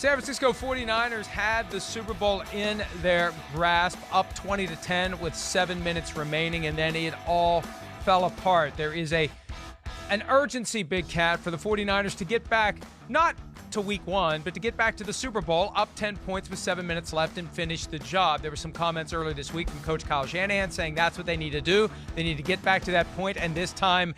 San Francisco 49ers had the Super Bowl in their grasp, up 20-10 with 7 minutes remaining, and then it all fell apart. There is an urgency, Big Cat, for the 49ers to get back, not to week one, but to get back to the Super Bowl, up 10 points with 7 minutes left and finish the job. There were some comments earlier this week from Coach Kyle Shanahan saying that's what they need to do. They need to get back to that point and this time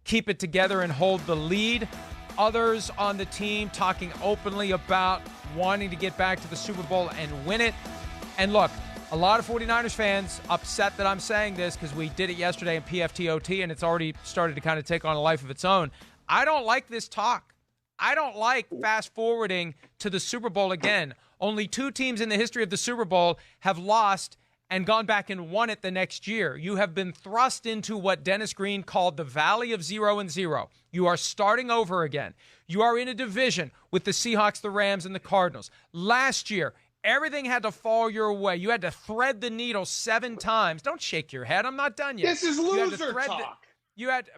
keep it together and hold the lead. Others on the team talking openly about wanting to get back to the Super Bowl and win it. And look, a lot of 49ers fans upset that I'm saying this because we did it yesterday in PFTOT and it's already started to kind of take on a life of its own. I don't like this talk. I don't like fast forwarding to the Super Bowl again. Only 2 teams in the history of the Super Bowl have lost and gone back and won it the next year. You have been thrust into what Dennis Green called the Valley of 0-0. You are starting over again. You are in a division with the Seahawks, the Rams, and the Cardinals. Last year, everything had to fall your way. You had to thread the needle 7 times. Don't shake your head. I'm not done yet. This is loser talk.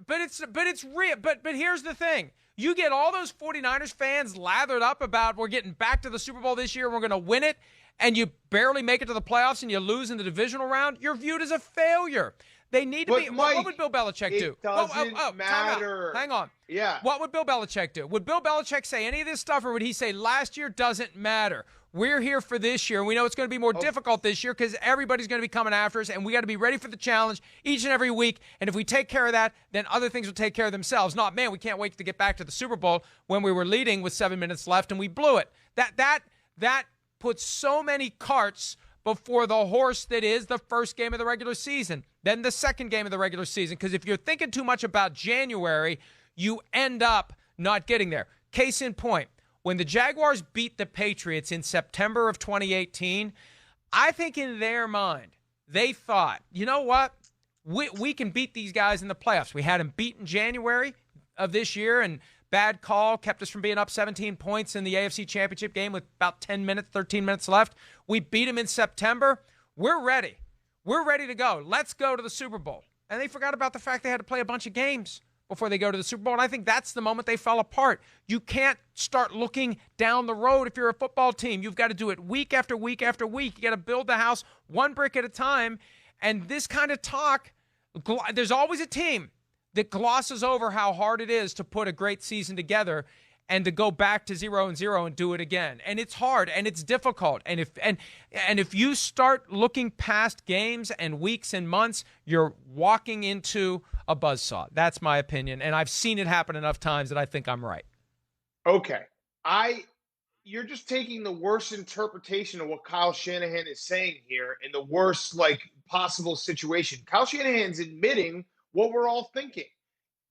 But it's real. But here's the thing. You get all those 49ers fans lathered up about we're getting back to the Super Bowl this year and we're going to win it, and you barely make it to the playoffs and you lose in the divisional round, you're viewed as a failure. They need to be. Mike, what would Bill Belichick do? It doesn't matter. Hang on. Yeah. What would Bill Belichick do? Would Bill Belichick say any of this stuff, or would he say last year doesn't matter? We're here for this year. We know it's going to be more difficult this year because everybody's going to be coming after us, and we got to be ready for the challenge each and every week. And if we take care of that, then other things will take care of themselves. Not, man, we can't wait to get back to the Super Bowl when we were leading with 7 minutes left and we blew it. That puts so many carts before the horse that is the first game of the regular season, then the second game of the regular season. Because if you're thinking too much about January, you end up not getting there. Case in point, when the Jaguars beat the Patriots in September of 2018, I think in their mind, they thought, you know what? We can beat these guys in the playoffs. We had them beat in January of this year, and bad call kept us from being up 17 points in the AFC Championship game with about 13 minutes left. We beat them in September. We're ready. We're ready to go. Let's go to the Super Bowl. And they forgot about the fact they had to play a bunch of games before they go to the Super Bowl. And I think that's the moment they fell apart. You can't start looking down the road if you're a football team. You've got to do it week after week after week. You got to build the house one brick at a time. And this kind of talk, there's always a team that glosses over how hard it is to put a great season together and to go back to 0-0 and do it again. And it's hard and it's difficult. And if you start looking past games and weeks and months, you're walking into a buzzsaw. That's my opinion. And I've seen it happen enough times that I think I'm right. Okay. You're just taking the worst interpretation of what Kyle Shanahan is saying here in the worst possible situation. Kyle Shanahan's admitting what we're all thinking.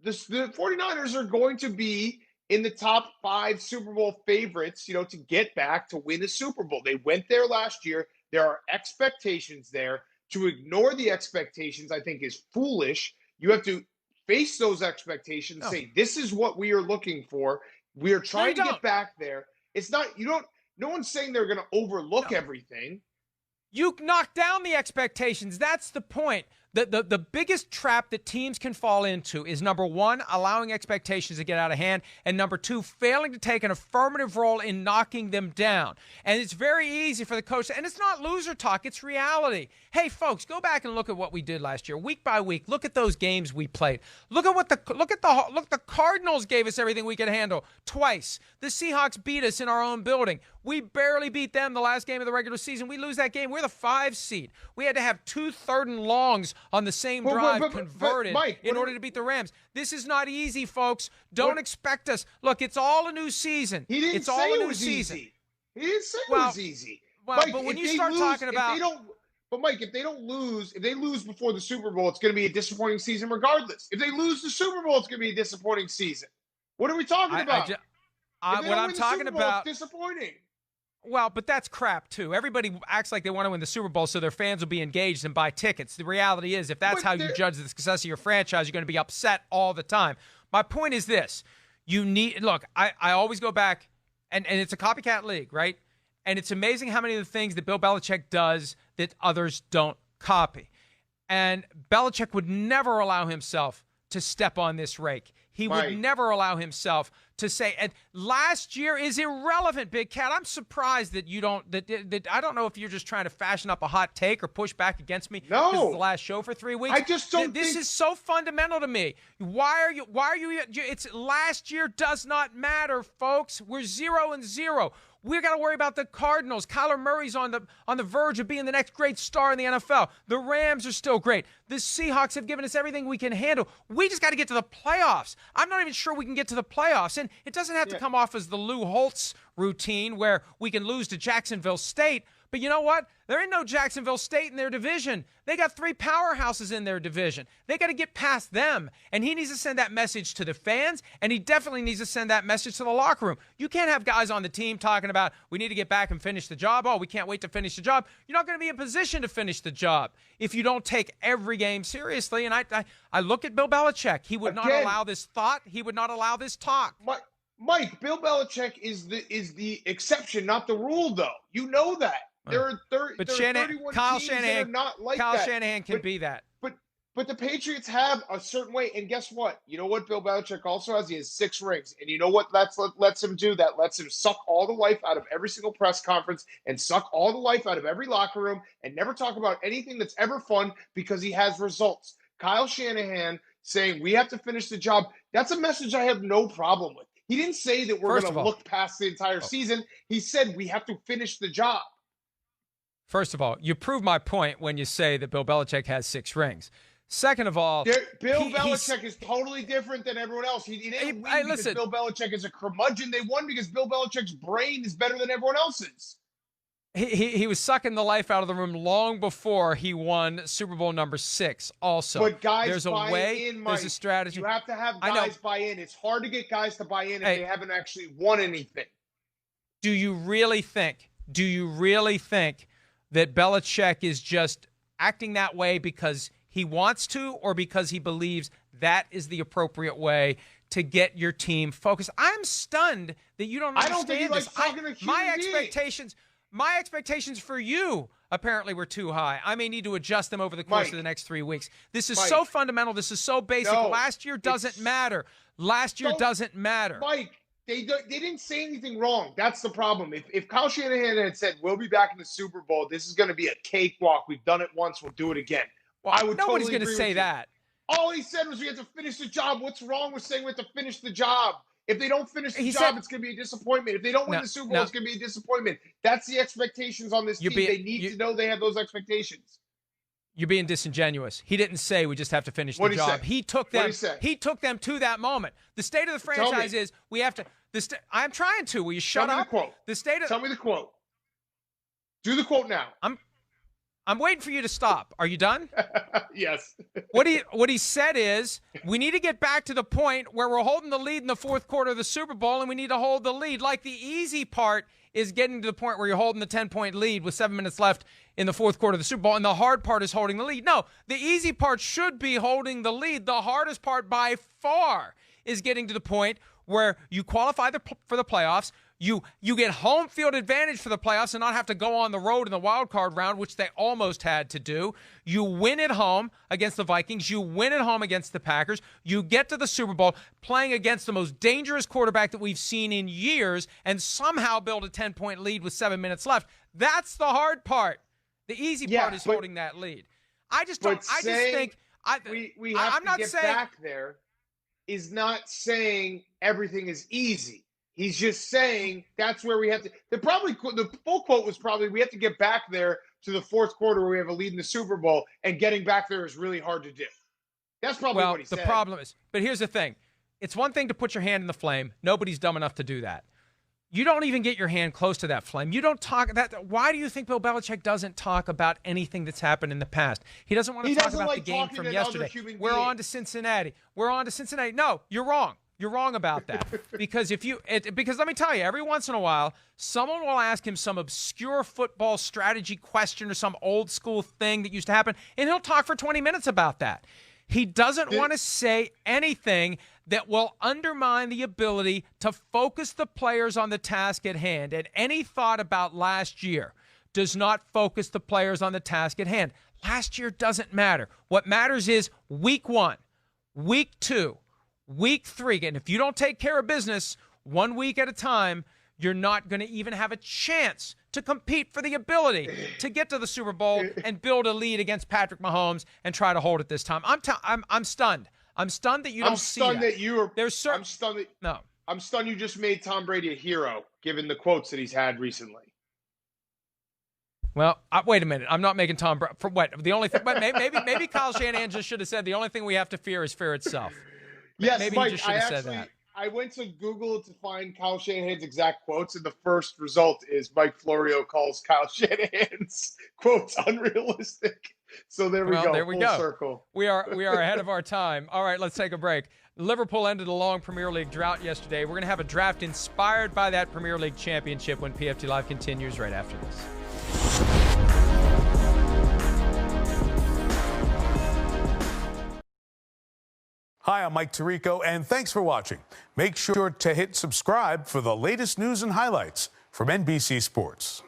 The 49ers are going to be in the top 5 Super Bowl favorites, to get back to win the Super Bowl. They went there last year. There are expectations there. To ignore the expectations, I think, is foolish. You have to face those expectations, say, this is what we are looking for. We are trying to get back there. It's not, no one's saying they're going to overlook everything. You knock down the expectations. That's the point. The biggest trap that teams can fall into is, number one, allowing expectations to get out of hand, and number two, failing to take an affirmative role in knocking them down. And it's very easy for the coach, and it's not loser talk, it's reality. Hey, folks, go back and look at what we did last year, week by week. Look at those games we played. Look at the Cardinals gave us everything we could handle twice. The Seahawks beat us in our own building. We barely beat them the last game of the regular season. We lose that game. We're the 5 seed. We had to have 2 3rd and longs on the same drive converted Mike, in order to beat the Rams. This is not easy, folks. Don't expect us. Look, it's all a new season. He didn't say it was easy. He didn't say it was easy. Mike, but when you start talking about... Mike, if they lose before the Super Bowl, it's going to be a disappointing season regardless. If they lose the Super Bowl, it's going to be a disappointing season. What are we talking about? What I'm talking about... It's disappointing. Well, but that's crap, too. Everybody acts like they want to win the Super Bowl so their fans will be engaged and buy tickets. The reality is, if that's how you judge the success of your franchise, you're going to be upset all the time. My point is this. I always go back, and it's a copycat league, right? And it's amazing how many of the things that Bill Belichick does that others don't copy. And Belichick would never allow himself to step on this rake. He would never allow himself to say, and last year is irrelevant, Big Cat. I'm surprised that you don't, that I don't know if you're just trying to fashion up a hot take or push back against me. No. This is the last show for 3 weeks. I just don't This is so fundamental to me. Why are you, it's last year does not matter, folks. We're 0-0. We've got to worry about the Cardinals. Kyler Murray's on the verge of being the next great star in the NFL. The Rams are still great. The Seahawks have given us everything we can handle. We just got to get to the playoffs. I'm not even sure we can get to the playoffs. And it doesn't have to come off as the Lou Holtz routine where we can lose to Jacksonville State. But you know what? There ain't no Jacksonville State in their division. They got 3 powerhouses in their division. They got to get past them. And he needs to send that message to the fans, and he definitely needs to send that message to the locker room. You can't have guys on the team talking about, we need to get back and finish the job. Oh, we can't wait to finish the job. You're not going to be in position to finish the job if you don't take every game seriously. And I look at Bill Belichick. He would not allow this thought. He would not allow this talk. Mike, Bill Belichick is the exception, not the rule, though. You know that. There are 31 Kyle teams Shanahan, that are not like Kyle that. Shanahan can be that. But the Patriots have a certain way, and guess what? You know what Bill Belichick also has? He has 6 rings, and you know what lets him do that? Lets him suck all the life out of every single press conference and suck all the life out of every locker room and never talk about anything that's ever fun because he has results. Kyle Shanahan saying we have to finish the job, that's a message I have no problem with. He didn't say that we're going to look past the entire season. He said we have to finish the job. First of all, you prove my point when you say that Bill Belichick has 6 rings. Second of all, Bill Belichick is totally different than everyone else. He didn't win because Bill Belichick is a curmudgeon. They won because Bill Belichick's brain is better than everyone else's. He was sucking the life out of the room long before he won Super Bowl number 6 also. But guys there's a buy way, in, Mike. There's a strategy. You have to have guys buy in. It's hard to get guys to buy in if they haven't actually won anything. Do you really think that Belichick is just acting that way because he wants to or because he believes that is the appropriate way to get your team focused? I'm stunned that you don't understand I don't think he likes talking to human My expectations for you apparently were too high. I may need to adjust them over the course of the next 3 weeks. This is so fundamental. This is so basic. Last year doesn't matter. Last year doesn't matter. Mike, they didn't say anything wrong. That's the problem. If Kyle Shanahan had said, we'll be back in the Super Bowl, this is going to be a cakewalk. We've done it once. We'll do it again. Well, I would nobody's totally going to say that. All he said was we have to finish the job. What's wrong with saying we have to finish the job? If they don't finish the job, it's going to be a disappointment. If they don't win the Super Bowl, it's going to be a disappointment. That's the expectations on this team. They need to know they have those expectations. You're being disingenuous. He didn't say we just have to finish the job. He took them. He took them to that moment. The state of the franchise is we have to. I'm trying to. Will you shut up? Tell me the quote. Tell me the quote. Do the quote now. I'm waiting for you to stop. Are you done? Yes. What he said is we need to get back to the point where we're holding the lead in the fourth quarter of the Super Bowl, and we need to hold the lead. Like the easy part is getting to the point where you're holding the 10-point lead with 7 minutes left in the fourth quarter of the Super Bowl, and the hard part is holding the lead. No, the easy part should be holding the lead. The hardest part by far is getting to the point where you qualify for the playoffs. You get home field advantage for the playoffs and not have to go on the road in the wild card round, which they almost had to do. You win at home against the Vikings. You win at home against the Packers. You get to the Super Bowl playing against the most dangerous quarterback that we've seen in years and somehow build a 10-point lead with 7 minutes left. That's the hard part. The easy part is holding that lead. I just don't. I just think we have I'm not to get saying, back there. Is not saying everything is easy. He's just saying that's where we have to. The full quote was probably we have to get back there to the fourth quarter where we have a lead in the Super Bowl, and getting back there is really hard to do. That's probably what he said. The problem is, but here's the thing: it's one thing to put your hand in the flame. Nobody's dumb enough to do that. You don't even get your hand close to that flame. You don't talk that. Why do you think Bill Belichick doesn't talk about anything that's happened in the past? He doesn't want to talk about the game from yesterday. We're on to Cincinnati. No, you're wrong. You're wrong about that. Because because let me tell you, every once in a while, someone will ask him some obscure football strategy question or some old school thing that used to happen, and he'll talk for 20 minutes about that. He doesn't want to say anything that will undermine the ability to focus the players on the task at hand. And any thought about last year does not focus the players on the task at hand. Last year doesn't matter. What matters is week 1, week 2, Week 3, and if you don't take care of business 1 week at a time, you're not going to even have a chance to compete for the ability to get to the Super Bowl and build a lead against Patrick Mahomes and try to hold it this time. I'm stunned. I'm stunned that you don't see that. I'm stunned that you were. I'm stunned that, no. I'm stunned you just made Tom Brady a hero, given the quotes that he's had recently. Well, wait a minute. I'm not making Tom Brady for what? The only thing, maybe Kyle Shanahan just should have said the only thing we have to fear is fear itself. Yes, maybe Mike, he just should have said that. I went to Google to find Kyle Shanahan's exact quotes, and the first result is Mike Florio calls Kyle Shanahan's quotes unrealistic. So there we go. There we Full go. circle. We are ahead of our time. All right, let's take a break. Liverpool ended a long Premier League drought yesterday. We're going to have a draft inspired by that Premier League championship when PFT Live continues right after this. Hi, I'm Mike Tirico, and thanks for watching. Make sure to hit subscribe for the latest news and highlights from NBC Sports.